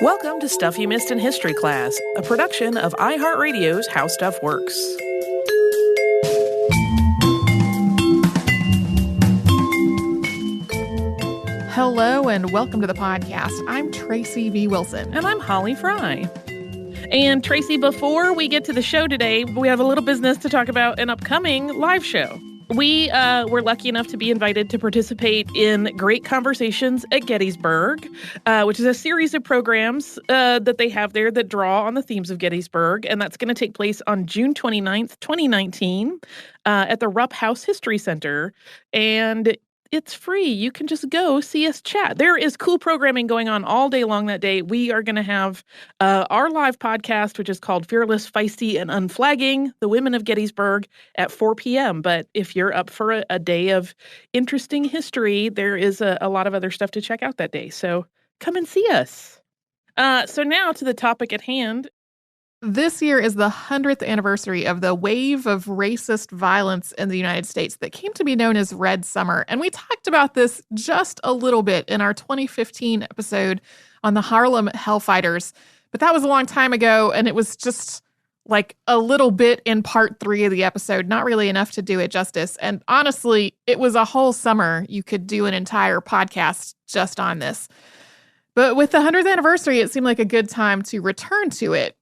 Welcome to Stuff You Missed in History Class, a production of iHeartRadio's How Stuff Works. Hello and welcome to the podcast. I'm Tracy V. Wilson. And I'm Holly Fry. And Tracy, before we get to the show today, we have a little business to talk about an upcoming live show. We were lucky enough to be invited to participate in Great Conversations at Gettysburg, which is a series of programs that they have there that draw on the themes of Gettysburg. And that's going to take place on June 29th, 2019 at the Rupp House History Center. And it's free. You can just go see us chat. There is cool programming going on all day long that day. We are going to have our live podcast, which is called Fearless, Feisty, and Unflagging, the Women of Gettysburg, at 4 p.m. But if you're up for a day of interesting history, there is a lot of other stuff to check out that day. So come and see us. So now to the topic at hand. This year is the 100th anniversary of the wave of racist violence in the United States that came to be known as Red Summer. And we talked about this just a little bit in our 2015 episode on the Harlem Hellfighters. But that was a long time ago, and it was just like a little bit in part 3 of the episode, not really enough to do it justice. And honestly, it was a whole summer. You could do an entire podcast just on this. But with the 100th anniversary, it seemed like a good time to return to it.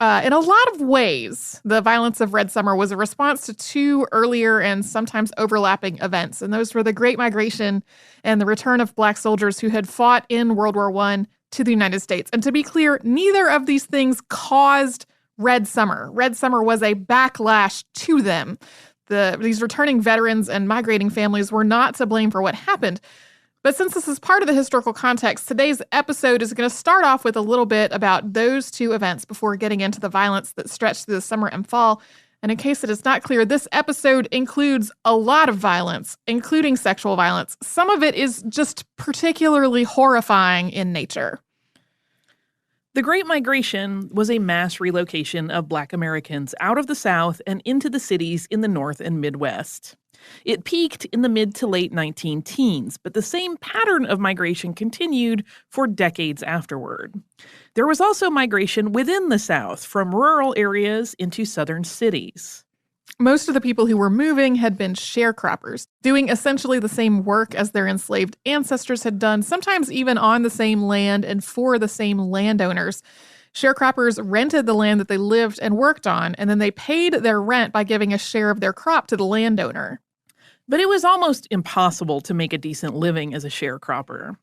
In a lot of ways, the violence of Red Summer was a response to 2 earlier and sometimes overlapping events, and those were the Great Migration and the return of Black soldiers who had fought in World War I to the United States. And to be clear, neither of these things caused Red Summer. Red Summer was a backlash to them. These returning veterans and migrating families were not to blame for what happened. But since this is part of the historical context, today's episode is going to start off with a little bit about those 2 events before getting into the violence that stretched through the summer and fall. And in case it is not clear, this episode includes a lot of violence, including sexual violence. Some of it is just particularly horrifying in nature. The Great Migration was a mass relocation of Black Americans out of the South and into the cities in the North and Midwest. It peaked in the mid to late 19-teens, but the same pattern of migration continued for decades afterward. There was also migration within the South, from rural areas into southern cities. Most of the people who were moving had been sharecroppers, doing essentially the same work as their enslaved ancestors had done, sometimes even on the same land and for the same landowners. Sharecroppers rented the land that they lived and worked on, and then they paid their rent by giving a share of their crop to the landowner. But it was almost impossible to make a decent living as a sharecropper.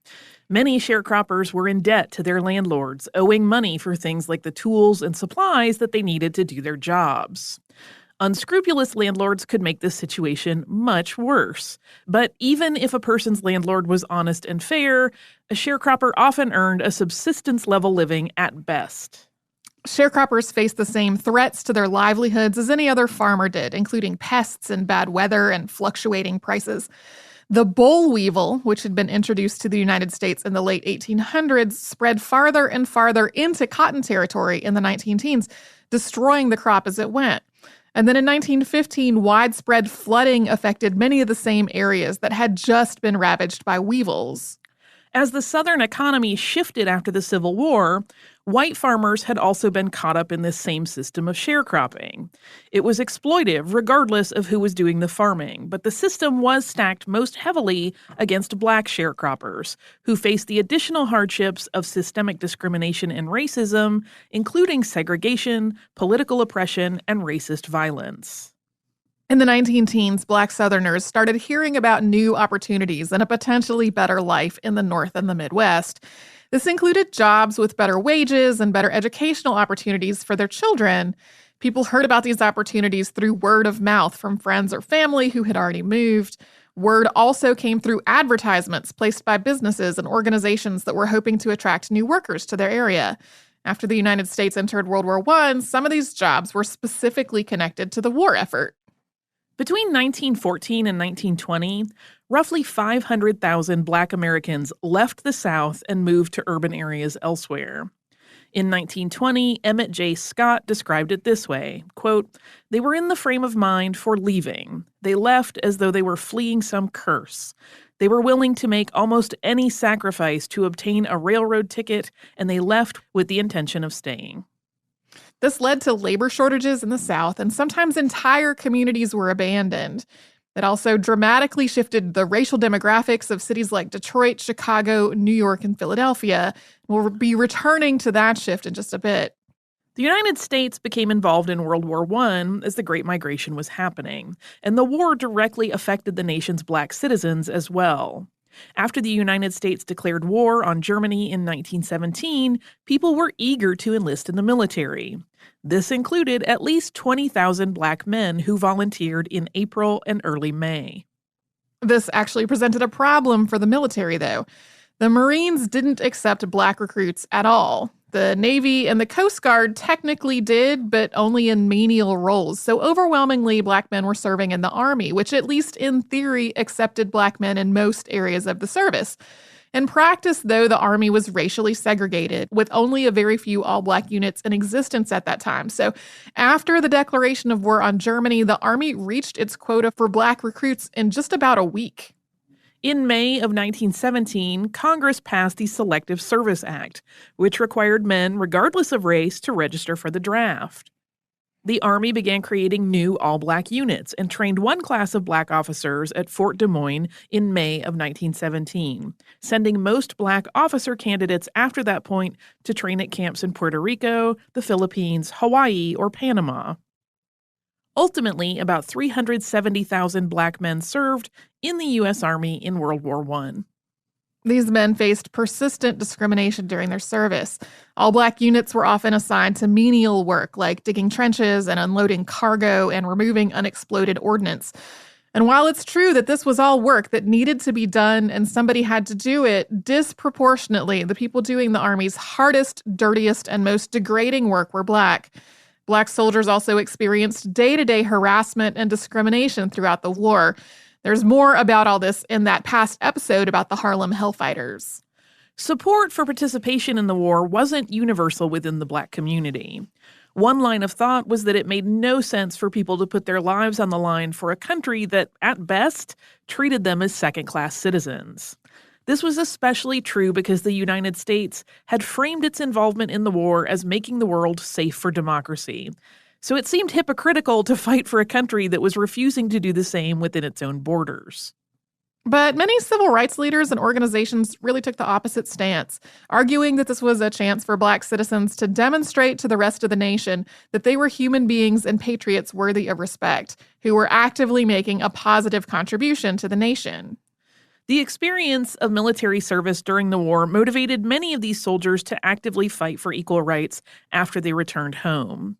Many sharecroppers were in debt to their landlords, owing money for things like the tools and supplies that they needed to do their jobs. Unscrupulous landlords could make this situation much worse. But even if a person's landlord was honest and fair, a sharecropper often earned a subsistence-level living at best. Sharecroppers faced the same threats to their livelihoods as any other farmer did, including pests and bad weather and fluctuating prices. The boll weevil, which had been introduced to the United States in the late 1800s, spread farther and farther into cotton territory in the 19-teens, destroying the crop as it went. And then in 1915, widespread flooding affected many of the same areas that had just been ravaged by weevils. As the Southern economy shifted after the Civil War, white farmers had also been caught up in this same system of sharecropping. It was exploitive regardless of who was doing the farming, but the system was stacked most heavily against Black sharecroppers, who faced the additional hardships of systemic discrimination and racism, including segregation, political oppression, and racist violence. In the 19-teens, Black Southerners started hearing about new opportunities and a potentially better life in the North and the Midwest. This included jobs with better wages and better educational opportunities for their children. People heard about these opportunities through word of mouth from friends or family who had already moved. Word also came through advertisements placed by businesses and organizations that were hoping to attract new workers to their area. After the United States entered World War I, some of these jobs were specifically connected to the war effort. Between 1914 and 1920, roughly 500,000 Black Americans left the South and moved to urban areas elsewhere. In 1920, Emmett J. Scott described it this way, quote, "They were in the frame of mind for leaving. They left as though they were fleeing some curse. They were willing to make almost any sacrifice to obtain a railroad ticket, and they left with the intention of staying. This led to labor shortages in the South, and sometimes entire communities were abandoned. It also dramatically shifted the racial demographics of cities like Detroit, Chicago, New York, and Philadelphia. We'll be returning to that shift in just a bit. The United States became involved in World War I as the Great Migration was happening, and the war directly affected the nation's black citizens as well. After the United States declared war on Germany in 1917, people were eager to enlist in the military. This included at least 20,000 black men who volunteered in April and early May. This actually presented a problem for the military, though. The Marines didn't accept black recruits at all. The Navy and the Coast Guard technically did, but only in menial roles. So overwhelmingly, black men were serving in the Army, which at least in theory accepted black men in most areas of the service. In practice, though, the Army was racially segregated, with only a very few all-black units in existence at that time. So after the declaration of war on Germany, the Army reached its quota for black recruits in just about a week. In May of 1917, Congress passed the Selective Service Act, which required men, regardless of race, to register for the draft. The Army began creating new all-black units and trained one class of black officers at Fort Des Moines in May of 1917, sending most black officer candidates after that point to train at camps in Puerto Rico, the Philippines, Hawaii, or Panama. Ultimately, about 370,000 black men served in the U.S. Army in World War I. These men faced persistent discrimination during their service. All black units were often assigned to menial work like digging trenches and unloading cargo and removing unexploded ordnance. And while it's true that this was all work that needed to be done and somebody had to do it, disproportionately, the people doing the Army's hardest, dirtiest, and most degrading work were black. Black soldiers also experienced day-to-day harassment and discrimination throughout the war. There's more about all this in that past episode about the Harlem Hellfighters. Support for participation in the war wasn't universal within the black community. One line of thought was that it made no sense for people to put their lives on the line for a country that, at best, treated them as second-class citizens. This was especially true because the United States had framed its involvement in the war as making the world safe for democracy. So it seemed hypocritical to fight for a country that was refusing to do the same within its own borders. But many civil rights leaders and organizations really took the opposite stance, arguing that this was a chance for black citizens to demonstrate to the rest of the nation that they were human beings and patriots worthy of respect, who were actively making a positive contribution to the nation. The experience of military service during the war motivated many of these soldiers to actively fight for equal rights after they returned home.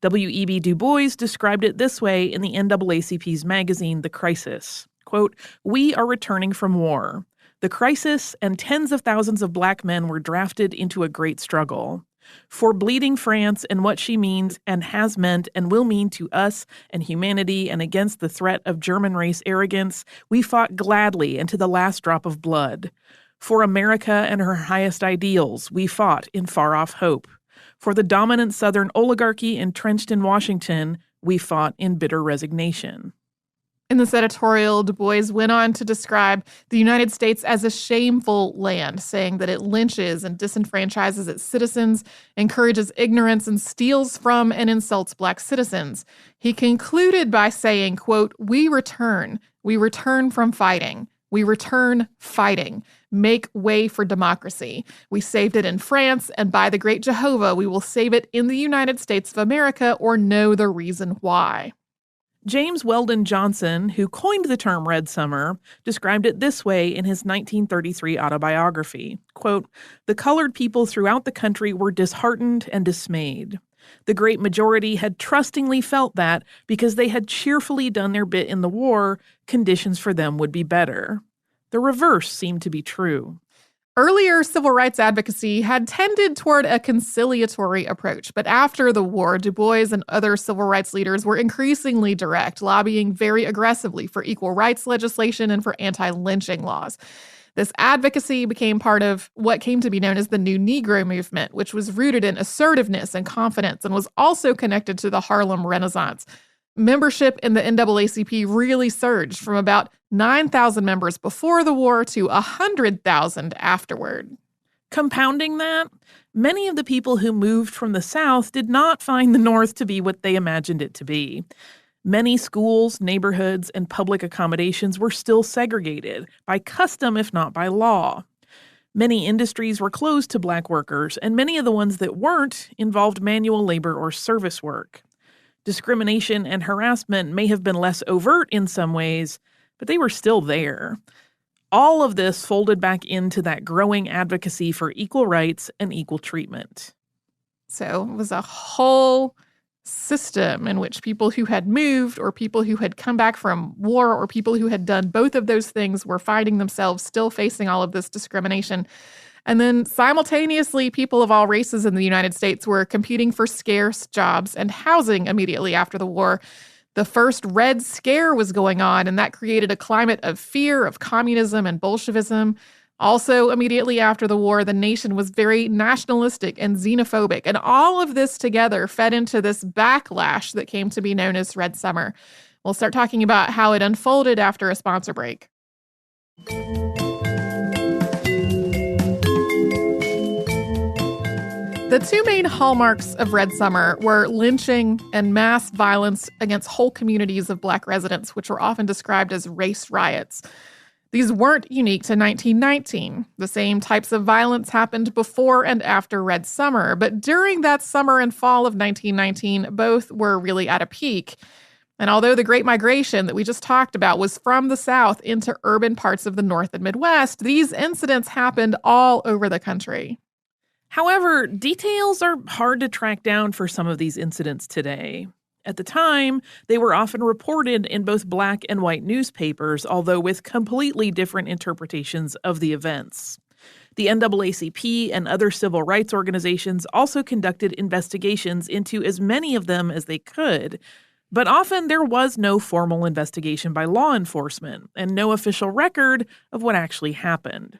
W.E.B. Du Bois described it this way in the NAACP's magazine, The Crisis. Quote, "We are returning from war. The crisis and tens of thousands of black men were drafted into a great struggle. For bleeding France and what she means and has meant and will mean to us and humanity and against the threat of German race arrogance, we fought gladly and to the last drop of blood. For America and her highest ideals, we fought in far-off hope. For the dominant Southern oligarchy entrenched in Washington, we fought in bitter resignation." In this editorial, Du Bois went on to describe the United States as a shameful land, saying that it lynches and disenfranchises its citizens, encourages ignorance, and steals from and insults black citizens. He concluded by saying, quote, we return from fighting. We return fighting. Make way for democracy. We saved it in France, and by the great Jehovah, we will save it in the United States of America or know the reason why. James Weldon Johnson, who coined the term Red Summer, described it this way in his 1933 autobiography. Quote, "The colored people throughout the country were disheartened and dismayed. The great majority had trustingly felt that, because they had cheerfully done their bit in the war, conditions for them would be better. The reverse seemed to be true." Earlier civil rights advocacy had tended toward a conciliatory approach, but after the war, Du Bois and other civil rights leaders were increasingly direct, lobbying very aggressively for equal rights legislation and for anti-lynching laws. This advocacy became part of what came to be known as the New Negro movement, which was rooted in assertiveness and confidence and was also connected to the Harlem Renaissance. Membership in the NAACP really surged from about 9,000 members before the war to 100,000 afterward. Compounding that, many of the people who moved from the South did not find the North to be what they imagined it to be. Many schools, neighborhoods, and public accommodations were still segregated, by custom if not by law. Many industries were closed to Black workers, and many of the ones that weren't involved manual labor or service work. Discrimination and harassment may have been less overt in some ways, but they were still there. All of this folded back into that growing advocacy for equal rights and equal treatment. So it was a whole system in which people who had moved or people who had come back from war or people who had done both of those things were finding themselves still facing all of this discrimination. And then simultaneously, people of all races in the United States were competing for scarce jobs and housing immediately after the war. The first Red Scare was going on, and that created a climate of fear of communism and Bolshevism. Also, immediately after the war, the nation was very nationalistic and xenophobic, and all of this together fed into this backlash that came to be known as Red Summer. We'll start talking about how it unfolded after a sponsor break. The two main hallmarks of Red Summer were lynching and mass violence against whole communities of Black residents, which were often described as race riots. These weren't unique to 1919. The same types of violence happened before and after Red Summer, but during that summer and fall of 1919, both were really at a peak. And although the Great Migration that we just talked about was from the South into urban parts of the North and Midwest, these incidents happened all over the country. However, details are hard to track down for some of these incidents today. At the time, they were often reported in both Black and white newspapers, although with completely different interpretations of the events. The NAACP and other civil rights organizations also conducted investigations into as many of them as they could, but often there was no formal investigation by law enforcement and no official record of what actually happened.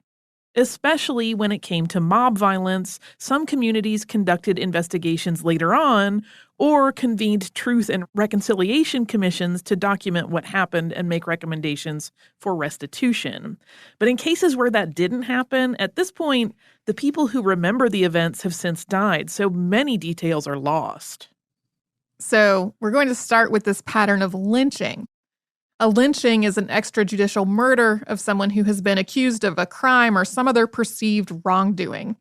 Especially when it came to mob violence, some communities conducted investigations later on or convened truth and reconciliation commissions to document what happened and make recommendations for restitution. But in cases where that didn't happen, at this point, the people who remember the events have since died, so many details are lost. So we're going to start with this pattern of lynching. A lynching is an extrajudicial murder of someone who has been accused of a crime or some other perceived wrongdoing.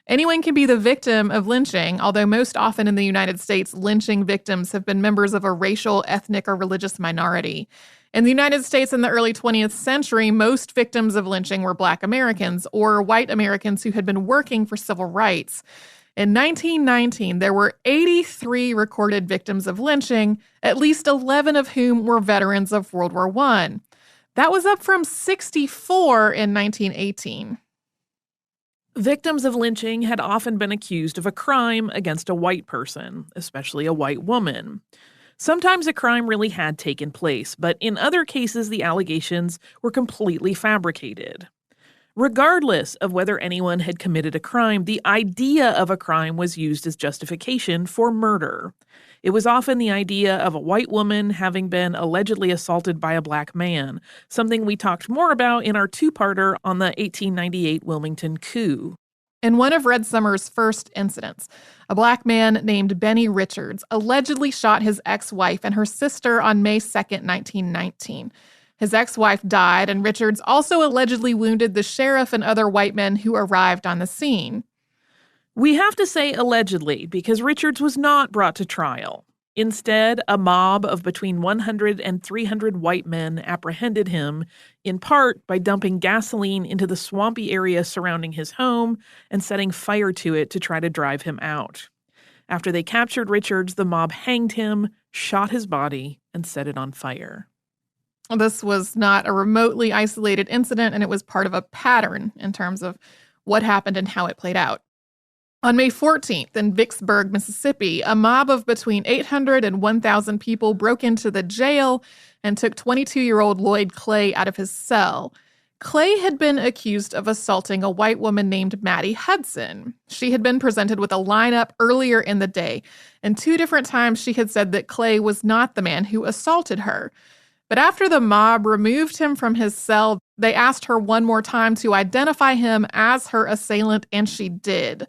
Anyone can be the victim of lynching, although most often in the United States, lynching victims have been members of a racial, ethnic, or religious minority. In the United States in the early 20th century, most victims of lynching were Black Americans or white Americans who had been working for civil rights. In 1919, there were 83 recorded victims of lynching, at least 11 of whom were veterans of World War I. That was up from 64 in 1918. Victims of lynching had often been accused of a crime against a white person, especially a white woman. Sometimes a crime really had taken place, but in other cases, the allegations were completely fabricated. Regardless of whether anyone had committed a crime, the idea of a crime was used as justification for murder. It was often the idea of a white woman having been allegedly assaulted by a Black man, something we talked more about in our two-parter on the 1898 Wilmington coup. In one of Red Summer's first incidents, a Black man named Benny Richards allegedly shot his ex-wife and her sister on May 2nd, 1919. His ex-wife died, and Richards also allegedly wounded the sheriff and other white men who arrived on the scene. We have to say allegedly because Richards was not brought to trial. Instead, a mob of between 100 and 300 white men apprehended him, in part by dumping gasoline into the swampy area surrounding his home and setting fire to it to try to drive him out. After they captured Richards, the mob hanged him, shot his body, and set it on fire. This was not a remotely isolated incident, and it was part of a pattern in terms of what happened and how it played out. On May 14th in Vicksburg, Mississippi, a mob of between 800 and 1,000 people broke into the jail and took 22-year-old Lloyd Clay out of his cell. Clay had been accused of assaulting a white woman named Maddie Hudson. She had been presented with a lineup earlier in the day, and 2 different times she had said that Clay was not the man who assaulted her. But after the mob removed him from his cell, they asked her one more time to identify him as her assailant, and she did.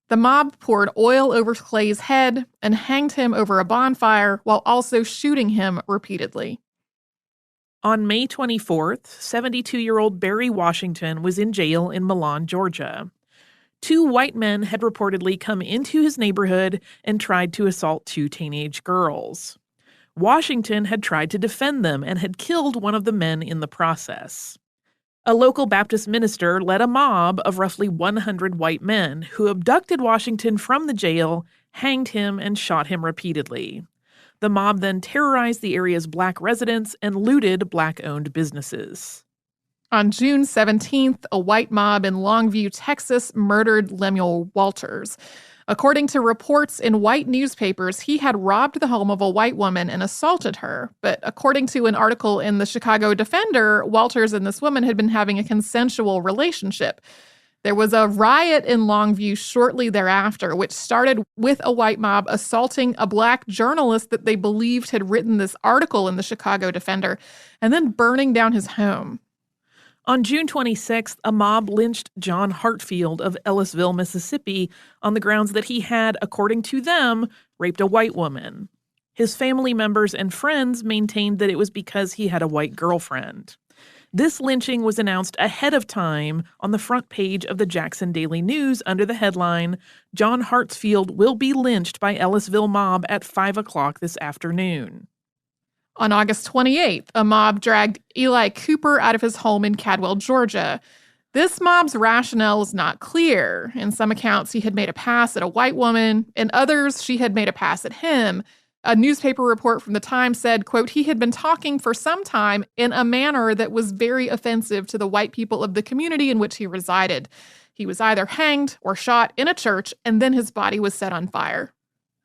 The mob poured oil over Clay's head and hanged him over a bonfire while also shooting him repeatedly. On May 24th, 72-year-old Barry Washington was in jail in Milan, Georgia. 2 white men had reportedly come into his neighborhood and tried to assault 2 teenage girls. Washington had tried to defend them and had killed one of the men in the process. A local Baptist minister led a mob of roughly 100 white men who abducted Washington from the jail, hanged him, and shot him repeatedly. The mob then terrorized the area's black residents and looted black-owned businesses. On June 17th, a white mob in Longview, Texas, murdered Lemuel Walters. According to reports in white newspapers, he had robbed the home of a white woman and assaulted her. But according to an article in the Chicago Defender, Walters and this woman had been having a consensual relationship. There was a riot in Longview shortly thereafter, which started with a white mob assaulting a black journalist that they believed had written this article in the Chicago Defender, and then burning down his home. On June 26th, a mob lynched John Hartfield of Ellisville, Mississippi, on the grounds that he had, according to them, raped a white woman. His family members and friends maintained that it was because he had a white girlfriend. This lynching was announced ahead of time on the front page of the Jackson Daily News under the headline, "John Hartfield will be lynched by Ellisville mob at 5 o'clock this afternoon." On August 28th, a mob dragged Eli Cooper out of his home in Cadwell, Georgia. This mob's rationale is not clear. In some accounts, he had made a pass at a white woman. In others, she had made a pass at him. A newspaper report from the time said, quote, he had been talking for some time in a manner that was very offensive to the white people of the community in which he resided. He was either hanged or shot in a church, and then his body was set on fire.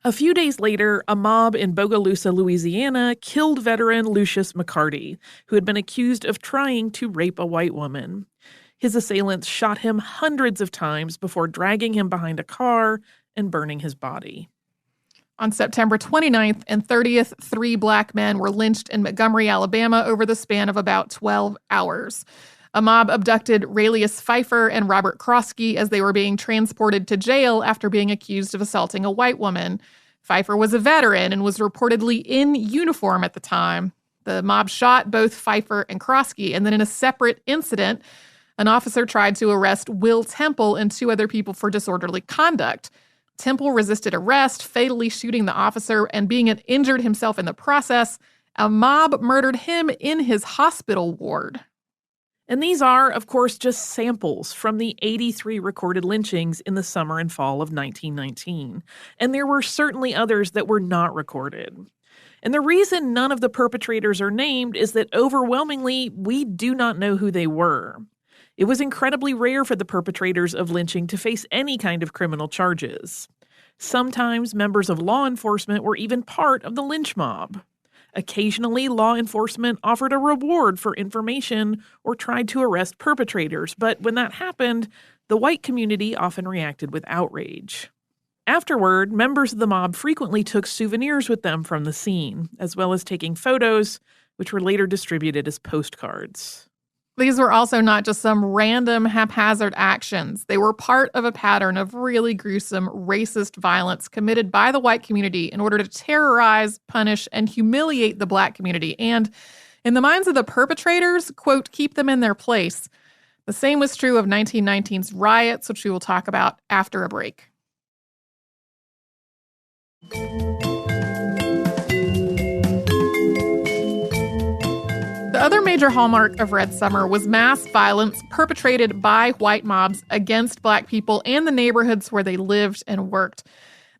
A few days later, a mob in Bogalusa, Louisiana, killed veteran Lucius McCarty, who had been accused of trying to rape a white woman. His assailants shot him hundreds of times before dragging him behind a car and burning his body. On September 29th and 30th, 3 black men were lynched in Montgomery, Alabama over the span of about 12 hours. A mob abducted Raylius Pfeiffer and Robert Krosky as they were being transported to jail after being accused of assaulting a white woman. Pfeiffer was a veteran and was reportedly in uniform at the time. The mob shot both Pfeiffer and Krosky, and then in a separate incident, an officer tried to arrest Will Temple and 2 other people for disorderly conduct. Temple resisted arrest, fatally shooting the officer and being injured himself in the process. A mob murdered him in his hospital ward. And these are, of course, just samples from the 83 recorded lynchings in the summer and fall of 1919. And there were certainly others that were not recorded. And the reason none of the perpetrators are named is that overwhelmingly, we do not know who they were. It was incredibly rare for the perpetrators of lynching to face any kind of criminal charges. Sometimes members of law enforcement were even part of the lynch mob. Occasionally, law enforcement offered a reward for information or tried to arrest perpetrators, but when that happened, the white community often reacted with outrage. Afterward, members of the mob frequently took souvenirs with them from the scene, as well as taking photos, which were later distributed as postcards. These were also not just some random haphazard actions. They were part of a pattern of really gruesome racist violence committed by the white community in order to terrorize, punish, and humiliate the black community. And in the minds of the perpetrators, quote, keep them in their place. The same was true of 1919's riots, which we will talk about after a break. The other major hallmark of Red Summer was mass violence perpetrated by white mobs against black people and the neighborhoods where they lived and worked.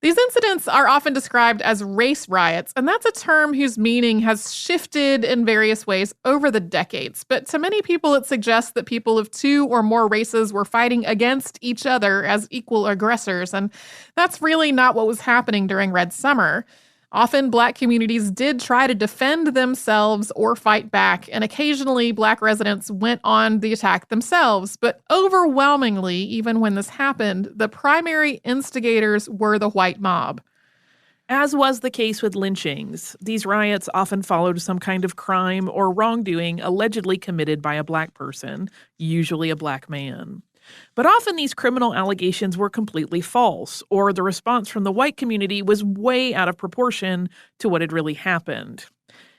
These incidents are often described as race riots, and that's a term whose meaning has shifted in various ways over the decades. But to many people, it suggests that people of 2 or more races were fighting against each other as equal aggressors, and that's really not what was happening during Red Summer. Often, Black communities did try to defend themselves or fight back, and occasionally Black residents went on the attack themselves. But overwhelmingly, even when this happened, the primary instigators were the white mob. As was the case with lynchings, these riots often followed some kind of crime or wrongdoing allegedly committed by a Black person, usually a Black man. But often these criminal allegations were completely false, or the response from the white community was way out of proportion to what had really happened.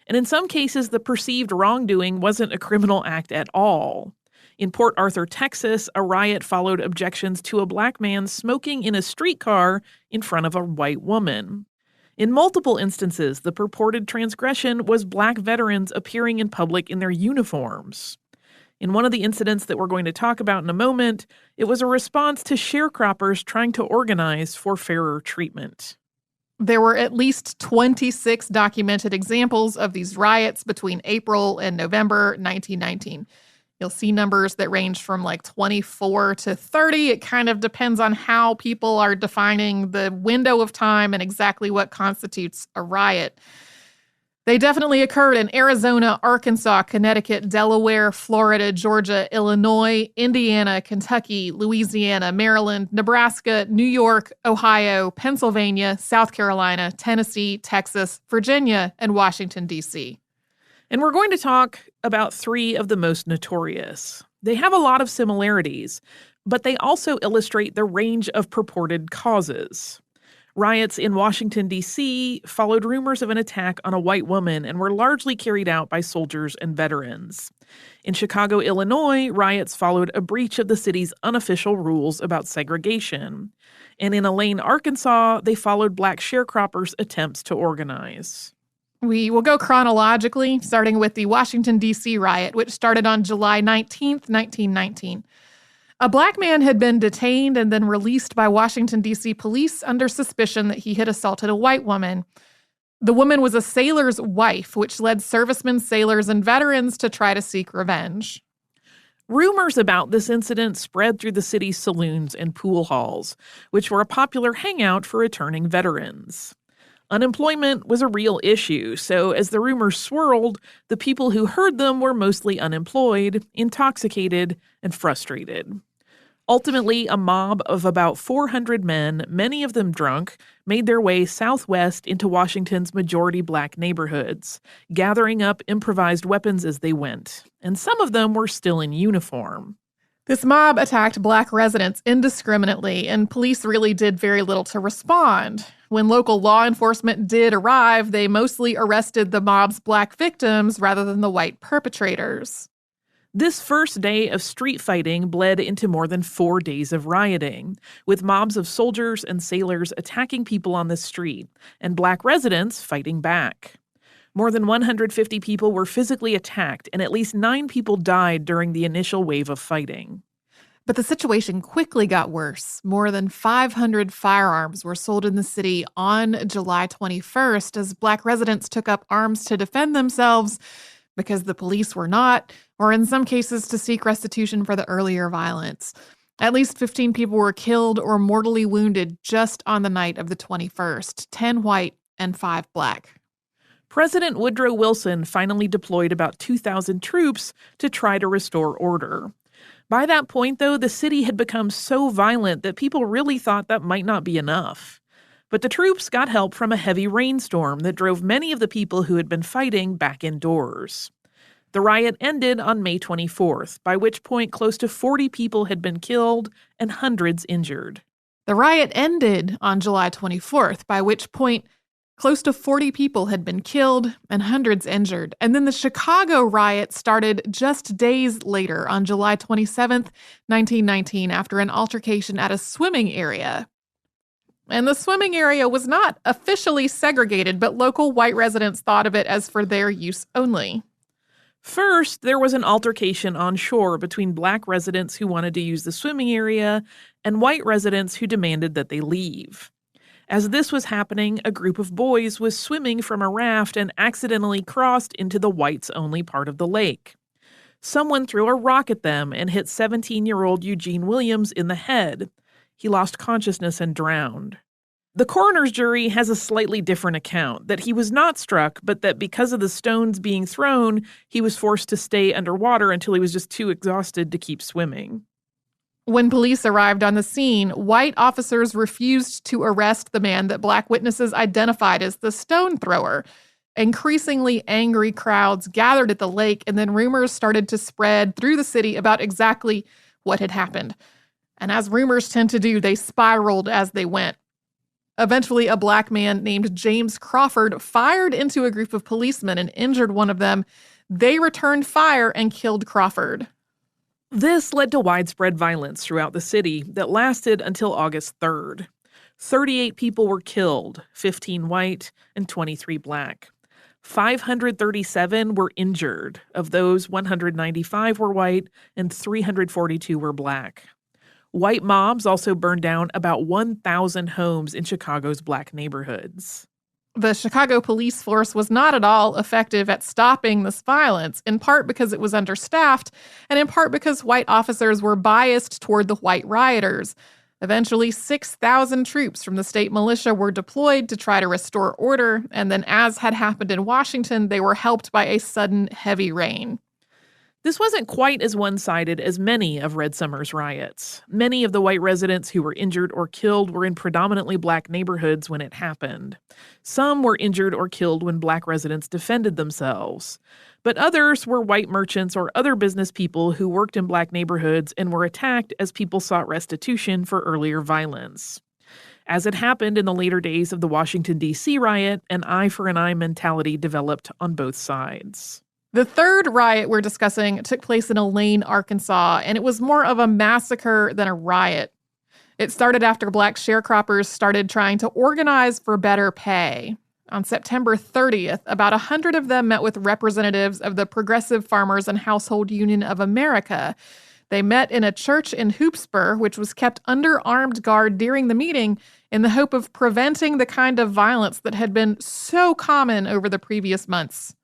And in some cases, the perceived wrongdoing wasn't a criminal act at all. In Port Arthur, Texas, a riot followed objections to a Black man smoking in a streetcar in front of a white woman. In multiple instances, the purported transgression was Black veterans appearing in public in their uniforms. In one of the incidents that we're going to talk about in a moment, it was a response to sharecroppers trying to organize for fairer treatment. There were at least 26 documented examples of these riots between April and November 1919. You'll see numbers that range from like 24 to 30. It kind of depends on how people are defining the window of time and exactly what constitutes a riot. They definitely occurred in Arizona, Arkansas, Connecticut, Delaware, Florida, Georgia, Illinois, Indiana, Kentucky, Louisiana, Maryland, Nebraska, New York, Ohio, Pennsylvania, South Carolina, Tennessee, Texas, Virginia, and Washington, D.C. And we're going to talk about three of the most notorious. They have a lot of similarities, but they also illustrate the range of purported causes. Riots in Washington, D.C. followed rumors of an attack on a white woman and were largely carried out by soldiers and veterans. In Chicago, Illinois, riots followed a breach of the city's unofficial rules about segregation. And in Elaine, Arkansas, they followed Black sharecroppers' attempts to organize. We will go chronologically, starting with the Washington, D.C. riot, which started on July 19th, 1919. A Black man had been detained and then released by Washington, D.C. police under suspicion that he had assaulted a white woman. The woman was a sailor's wife, which led servicemen, sailors, and veterans to try to seek revenge. Rumors about this incident spread through the city's saloons and pool halls, which were a popular hangout for returning veterans. Unemployment was a real issue, so as the rumors swirled, the people who heard them were mostly unemployed, intoxicated, and frustrated. Ultimately, a mob of about 400 men, many of them drunk, made their way southwest into Washington's majority Black neighborhoods, gathering up improvised weapons as they went, and some of them were still in uniform. This mob attacked Black residents indiscriminately, and police really did very little to respond. When local law enforcement did arrive, they mostly arrested the mob's Black victims rather than the white perpetrators. This first day of street fighting bled into more than 4 days of rioting, with mobs of soldiers and sailors attacking people on the street, and Black residents fighting back. More than 150 people were physically attacked, and at least 9 people died during the initial wave of fighting. But the situation quickly got worse. More than 500 firearms were sold in the city on July 21st as Black residents took up arms to defend themselves because the police were not, or in some cases to seek restitution for the earlier violence. At least 15 people were killed or mortally wounded just on the night of the 21st, 10 white and 5 Black. President Woodrow Wilson finally deployed about 2,000 troops to try to restore order. By that point, though, the city had become so violent that people really thought that might not be enough. But the troops got help from a heavy rainstorm that drove many of the people who had been fighting back indoors. The riot ended on May 24th, by which point close to 40 people had been killed and hundreds injured. The riot ended on July 24th, by which point close to 40 people had been killed and hundreds injured. And then the Chicago riot started just days later on July 27th, 1919, after an altercation at a swimming area. And the swimming area was not officially segregated, but local white residents thought of it as for their use only. First, there was an altercation on shore between Black residents who wanted to use the swimming area and white residents who demanded that they leave. As this was happening, a group of boys was swimming from a raft and accidentally crossed into the whites-only part of the lake. Someone threw a rock at them and hit 17-year-old Eugene Williams in the head. He lost consciousness and drowned. The coroner's jury has a slightly different account, that he was not struck, but that because of the stones being thrown, he was forced to stay underwater until he was just too exhausted to keep swimming. When police arrived on the scene, white officers refused to arrest the man that black witnesses identified as the stone thrower. Increasingly angry crowds gathered at the lake, and then rumors started to spread through the city about exactly what had happened. And as rumors tend to do, they spiraled as they went. Eventually, a black man named James Crawford fired into a group of policemen and injured one of them. They returned fire and killed Crawford. This led to widespread violence throughout the city that lasted until August 3rd. 38 people were killed, 15 white and 23 black. 537 were injured. Of those, 195 were white and 342 were black. White mobs also burned down about 1,000 homes in Chicago's black neighborhoods. The Chicago police force was not at all effective at stopping this violence, in part because it was understaffed, and in part because white officers were biased toward the white rioters. Eventually, 6,000 troops from the state militia were deployed to try to restore order, and then, as had happened in Washington, they were helped by a sudden heavy rain. This wasn't quite as one-sided as many of Red Summer's riots. Many of the white residents who were injured or killed were in predominantly black neighborhoods when it happened. Some were injured or killed when black residents defended themselves. But others were white merchants or other business people who worked in black neighborhoods and were attacked as people sought restitution for earlier violence. As it happened in the later days of the Washington, D.C. riot, an eye for an eye mentality developed on both sides. The third riot we're discussing took place in Elaine, Arkansas, and it was more of a massacre than a riot. It started after black sharecroppers started trying to organize for better pay. On September 30th, about 100 of them met with representatives of the Progressive Farmers and Household Union of America. They met in a church in Hoopsburg, which was kept under armed guard during the meeting in the hope of preventing the kind of violence that had been so common over the previous months.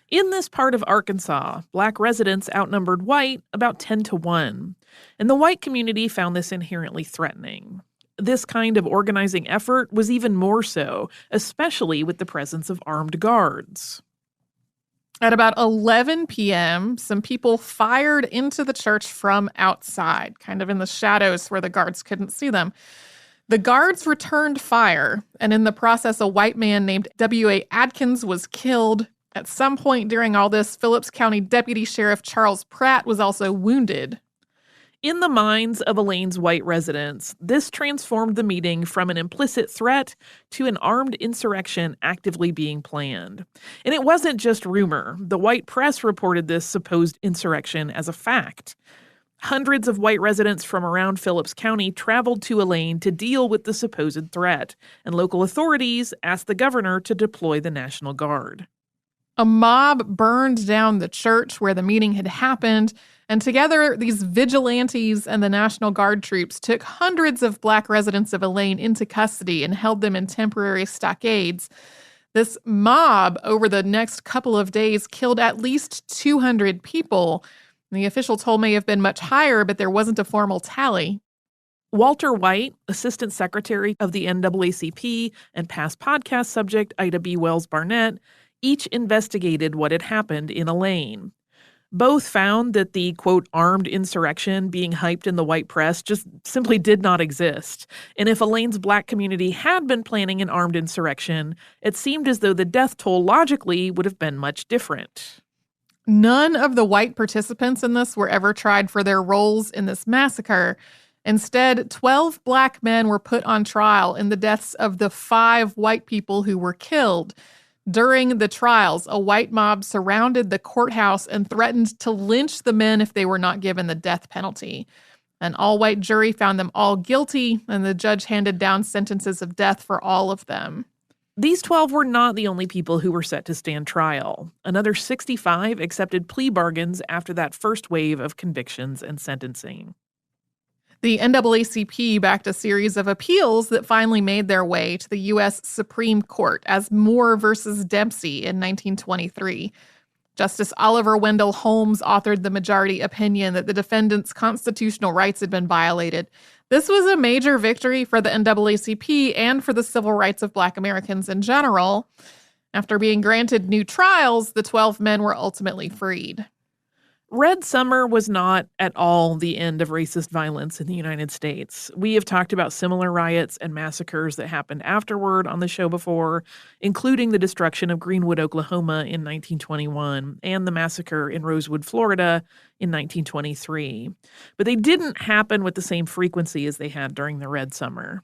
In this part of Arkansas, black residents outnumbered white about 10-1, and the white community found this inherently threatening. This kind of organizing effort was even more so, especially with the presence of armed guards. At about 11 p.m., some people fired into the church from outside, kind of in the shadows where the guards couldn't see them. The guards returned fire, and in the process, a white man named W.A. Adkins was killed. At some point during all this, Phillips County Deputy Sheriff Charles Pratt was also wounded. In the minds of Elaine's white residents, this transformed the meeting from an implicit threat to an armed insurrection actively being planned. And it wasn't just rumor. The white press reported this supposed insurrection as a fact. Hundreds of white residents from around Phillips County traveled to Elaine to deal with the supposed threat, and local authorities asked the governor to deploy the National Guard. A mob burned down the church where the meeting had happened, and together these vigilantes and the National Guard troops took hundreds of black residents of Elaine into custody and held them in temporary stockades. This mob, over the next couple of days, killed at least 200 people. The official toll may have been much higher, but there wasn't a formal tally. Walter White, Assistant Secretary of the NAACP, and past podcast subject Ida B. Wells Barnett, each investigated what had happened in Elaine. Both found that the, quote, armed insurrection being hyped in the white press just simply did not exist. And if Elaine's black community had been planning an armed insurrection, it seemed as though the death toll logically would have been much different. None of the white participants in this were ever tried for their roles in this massacre. Instead, 12 black men were put on trial in the deaths of the 5 white people who were killed. During the trials, a white mob surrounded the courthouse and threatened to lynch the men if they were not given the death penalty. An all-white jury found them all guilty, and the judge handed down sentences of death for all of them. These 12 were not the only people who were set to stand trial. Another 65 accepted plea bargains after that first wave of convictions and sentencing. The NAACP backed a series of appeals that finally made their way to the U.S. Supreme Court as Moore versus Dempsey in 1923. Justice Oliver Wendell Holmes authored the majority opinion that the defendants' constitutional rights had been violated. This was a major victory for the NAACP and for the civil rights of Black Americans in general. After being granted new trials, the 12 men were ultimately freed. Red Summer was not at all the end of racist violence in the United States. We have talked about similar riots and massacres that happened afterward on the show before, including the destruction of Greenwood, Oklahoma in 1921 and the massacre in Rosewood, Florida in 1923. But they didn't happen with the same frequency as they had during the Red Summer.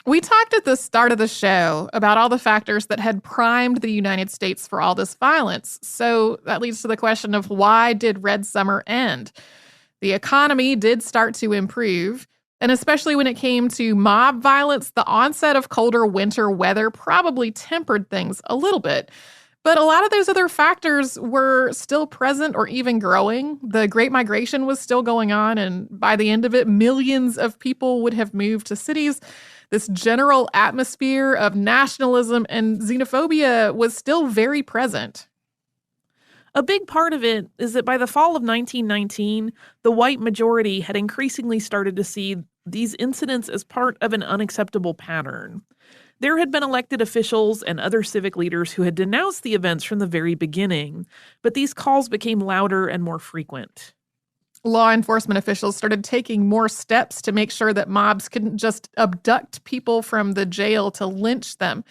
We talked at the start of the show about all the factors that had primed the United States for all this violence. So that leads to the question of why did Red Summer end? The economy did start to improve, and especially when it came to mob violence, the onset of colder winter weather probably tempered things a little bit. But a lot of those other factors were still present or even growing. The Great Migration was still going on, and by the end of it, millions of people would have moved to cities. This general atmosphere of nationalism and xenophobia was still very present. A big part of it is that by the fall of 1919, the white majority had increasingly started to see these incidents as part of an unacceptable pattern. There had been elected officials and other civic leaders who had denounced the events from the very beginning, but these calls became louder and more frequent. Law enforcement officials started taking more steps to make sure that mobs couldn't just abduct people from the jail to lynch them.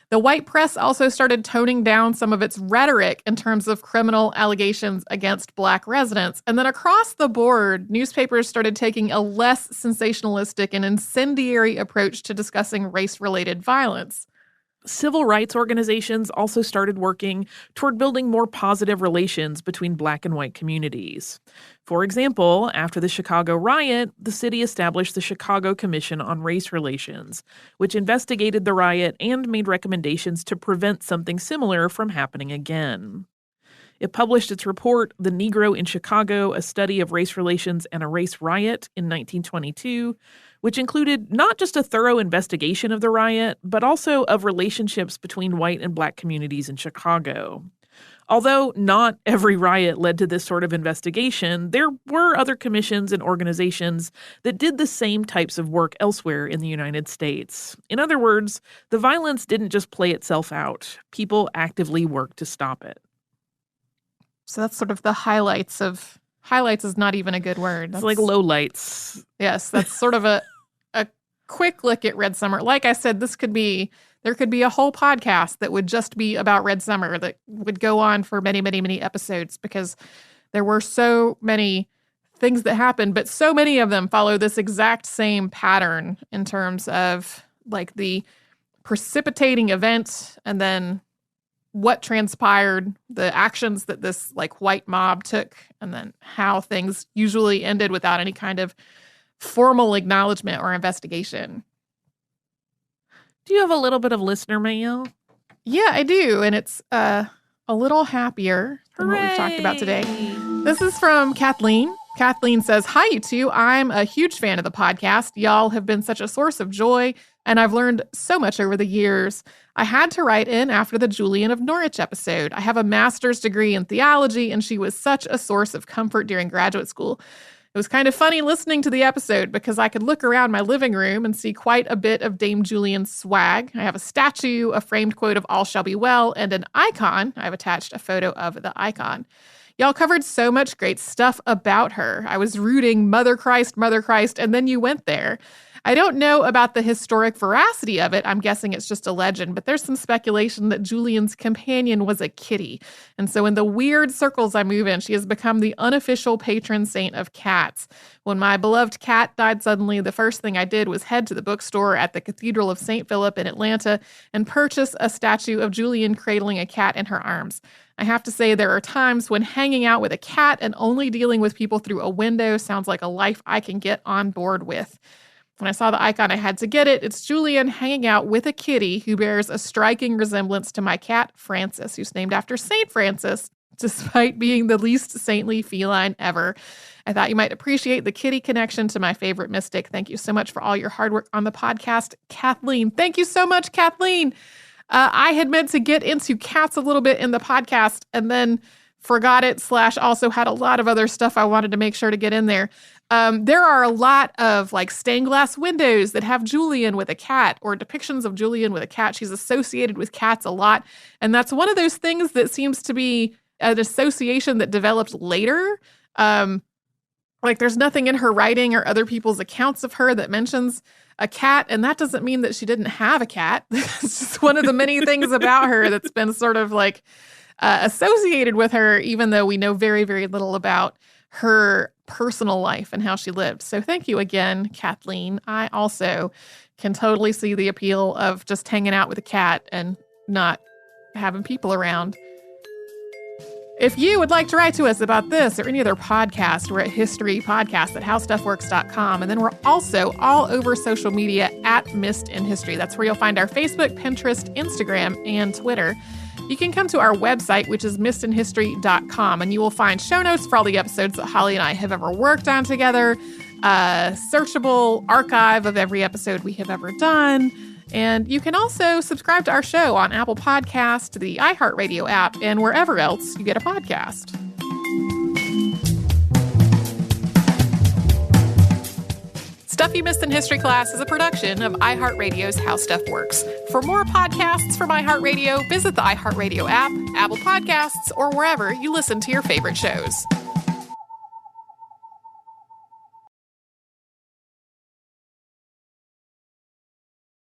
The white press also started toning down some of its rhetoric in terms of criminal allegations against Black residents. And then across the board, newspapers started taking a less sensationalistic and incendiary approach to discussing race-related violence. Civil rights organizations also started working toward building more positive relations between Black and white communities. For example, after the Chicago riot, the city established the Chicago Commission on Race Relations, which investigated the riot and made recommendations to prevent something similar from happening again. It published its report, The Negro in Chicago, A Study of Race Relations and a Race Riot, in 1922, which included not just a thorough investigation of the riot, but also of relationships between white and Black communities in Chicago. Although not every riot led to this sort of investigation, there were other commissions and organizations that did the same types of work elsewhere in the United States. In other words, the violence didn't just play itself out. People actively worked to stop it. So that's sort of the highlights of... Highlights is not even a good word. It's like lowlights. Yes, that's sort of a quick look at Red Summer. Like I said, there could be a whole podcast that would just be about Red Summer that would go on for many, many, many episodes because there were so many things that happened, but so many of them follow this exact same pattern in terms of like the precipitating event and then what transpired, the actions that this like white mob took, and then how things usually ended without any kind of formal acknowledgement or investigation. Do you have a little bit of listener mail? Yeah, I do. And it's a little happier than what we've talked about today. This is from Kathleen. Kathleen says, "Hi, you two. I'm a huge fan of the podcast. Y'all have been such a source of joy, and I've learned so much over the years. I had to write in after the Julian of Norwich episode. I have a master's degree in theology, and she was such a source of comfort during graduate school. It was kind of funny listening to the episode because I could look around my living room and see quite a bit of Dame Julian's swag. I have a statue, a framed quote of All Shall Be Well, and an icon. I've attached a photo of the icon. Y'all covered so much great stuff about her. I was rooting Mother Christ, and then you went there. I don't know about the historic veracity of it. I'm guessing it's just a legend, but there's some speculation that Julian's companion was a kitty. And so in the weird circles I move in, she has become the unofficial patron saint of cats. When my beloved cat died suddenly, the first thing I did was head to the bookstore at the Cathedral of St. Philip in Atlanta and purchase a statue of Julian cradling a cat in her arms. I have to say there are times when hanging out with a cat and only dealing with people through a window sounds like a life I can get on board with. When I saw the icon, I had to get it. It's Julian hanging out with a kitty who bears a striking resemblance to my cat, Francis, who's named after St. Francis, despite being the least saintly feline ever. I thought you might appreciate the kitty connection to my favorite mystic. Thank you so much for all your hard work on the podcast, Kathleen." Thank you so much, Kathleen. I had meant to get into cats a little bit in the podcast, and then forgot it / also had a lot of other stuff I wanted to make sure to get in there. There are a lot of like stained glass windows that have Julian with a cat or depictions of Julian with a cat. She's associated with cats a lot. And that's one of those things that seems to be an association that developed later. Like there's nothing in her writing or other people's accounts of her that mentions a cat. And that doesn't mean that she didn't have a cat. It's just one of the many things about her that's been sort of like associated with her, even though we know very, very little about her personal life and how she lived. So thank you again, Kathleen. I also can totally see the appeal of just hanging out with a cat and not having people around. If you would like to write to us about this or any other podcast, we're at historypodcast@howstuffworks.com. And then we're also all over social media at Missed in History. That's where you'll find our Facebook, Pinterest, Instagram, and Twitter. You can come to our website, which is missedinhistory.com, and you will find show notes for all the episodes that Holly and I have ever worked on together, a searchable archive of every episode we have ever done. And you can also subscribe to our show on Apple Podcasts, the iHeartRadio app, and wherever else you get a podcast. Stuff You Missed in History Class is a production of iHeartRadio's How Stuff Works. For more podcasts from iHeartRadio, visit the iHeartRadio app, Apple Podcasts, or wherever you listen to your favorite shows.